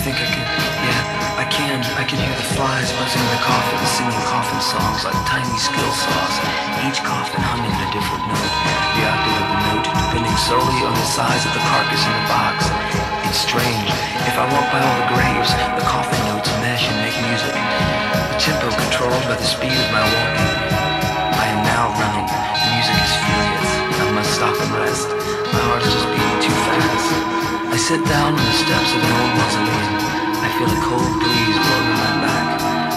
think I can, yeah, I can hear the flies buzzing in the coffin, singing coffin songs like tiny skill saws, each coffin humming a different note, the octave of the note depending solely on the size of the carcass in the box. It's strange, if I walk by all the graves, the coffin notes mesh and make music, the tempo controlled by the speed of my walking. I am now running, the music is furious, I must stop and rest, my heart is just beating too fast. I sit down on the steps of an old mausoleum. I feel a cold breeze blowing on my back.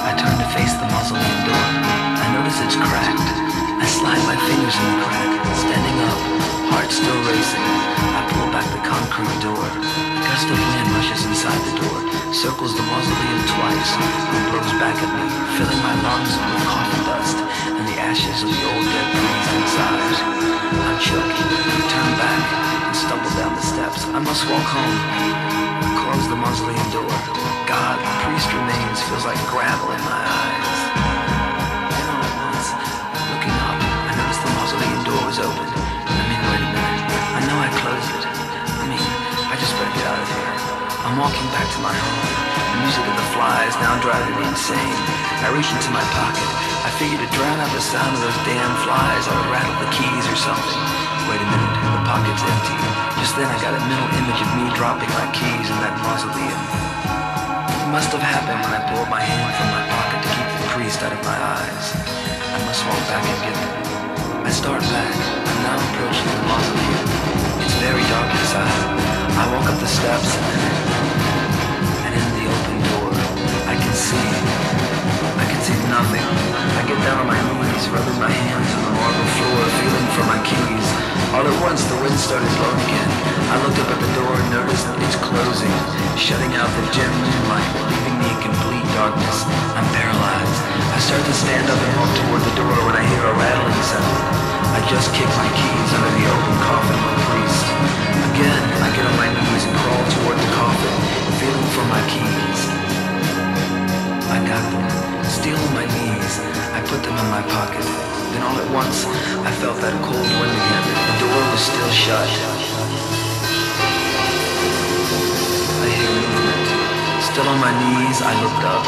I turn to face the mausoleum door. I notice it's cracked. I slide my fingers in the crack. Standing up, heart still racing. I pull back the concrete door. A gust of wind rushes inside the door, circles the mausoleum twice, and blows back at me, filling my lungs with coffin dust and the ashes of the old dead priest inside. I'm choking. I turn back and stumble down the steps. I must walk home. Close the mausoleum door. God, the priest remains, feels like gravel in my eyes. Then all at once, looking up, I noticed the mausoleum door was open. Wait a minute. I know I closed it. I just better get out of here. I'm walking back to my home. The music of the flies now driving me insane. I reach into my pocket. I figured to drown out the sound of those damn flies, I would rattle the keys or something. Wait a minute, the pocket's empty. Just then I got a mental image of me dropping my keys in that mausoleum. It must have happened when I pulled my hand from my pocket to keep the priest out of my eyes. I must walk back and get them. I start back. I'm now approaching the mausoleum. It's very dark inside. I walk up the steps and in the open door, I can see nothing. I get down on my knees, rubbing my hands on the marble floor, feeling for my keys. All at once, the wind started blowing again. I looked up at the door and noticed it's closing, shutting out the dim moonlight, leaving me in complete darkness. I'm paralyzed. I start to stand up and walk toward the door when I hear a rattling sound. I just kick my keys under the open coffin of the priest. Again, I get on my knees and crawl toward the coffin, feeling for my keys. I got them. Still on my knees, I put them in my pocket. Then all at once, I felt that cold wind again. The door was still shut. I hear movement. Still on my knees, I looked up.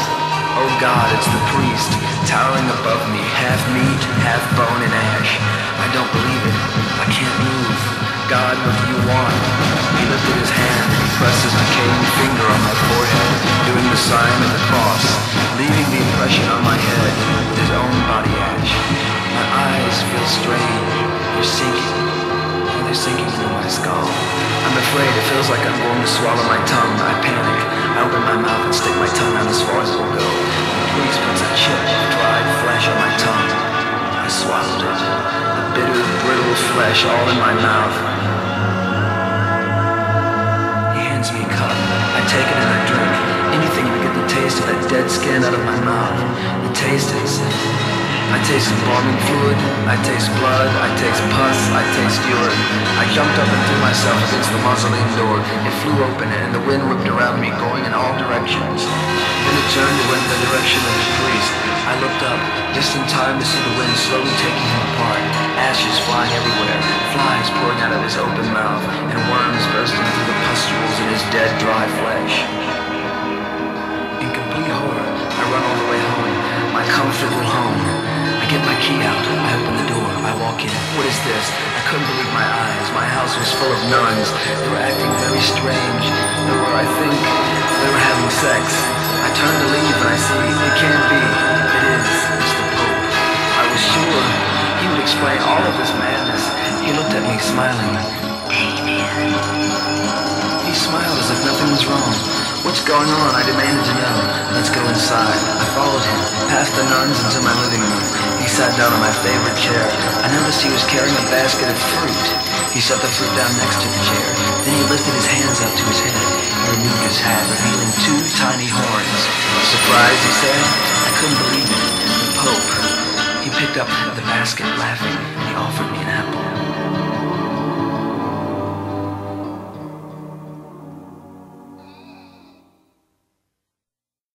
Oh God, it's the priest, towering above me, half meat, half bone and ash. I don't believe it. I can't move. God, what do you want? He lifted his hand and he pressed his decaying finger on my forehead, doing the sign of the cross, leaving the impression on my head with his own body ash. My eyes feel strange. They're sinking. They're sinking into my skull. I'm afraid. It feels like I'm going to swallow my tongue. I panic. I open my mouth and stick my tongue out as far as it will go. The priest puts a chip of dried flesh on my tongue. I swallowed it. The bitter, brittle flesh all in my mouth. He hands me a cup. I take it and I drink. Anything to get the taste of that dead skin out of my mouth. The taste is... I taste embalming fluid, I taste blood, I taste pus, I taste urine. I jumped up and threw myself against the mausoleum door. It flew open and the wind whipped around me, going in all directions. Then it turned and went in the direction of the priest. I looked up, just in time to see the wind slowly taking him apart. Ashes flying everywhere, flies pouring out of his open mouth, and worms bursting through the pustules in his dead, dry flesh. In complete horror, I run all the way home, my comfortable home. I get my key out, I open the door, I walk in. What is this? I couldn't believe my eyes. My house was full of nuns. They were acting very strange. I think, they were having sex. I turn to leave and I see, it can't be. It is. It's the Pope. I was sure he would explain all of this madness. He looked at me smiling. Damien. He smiled as if nothing was wrong. What's going on? I demanded to know. Let's go inside. I followed him, past the nuns into my living room. He sat down on my favorite chair. I noticed he was carrying a basket of fruit. He set the fruit down next to the chair. Then he lifted his hands up to his head. He removed his hat, revealing 2 tiny horns. Surprised, he said? I couldn't believe it. The Pope. He picked up the basket, laughing. He offered me an apple.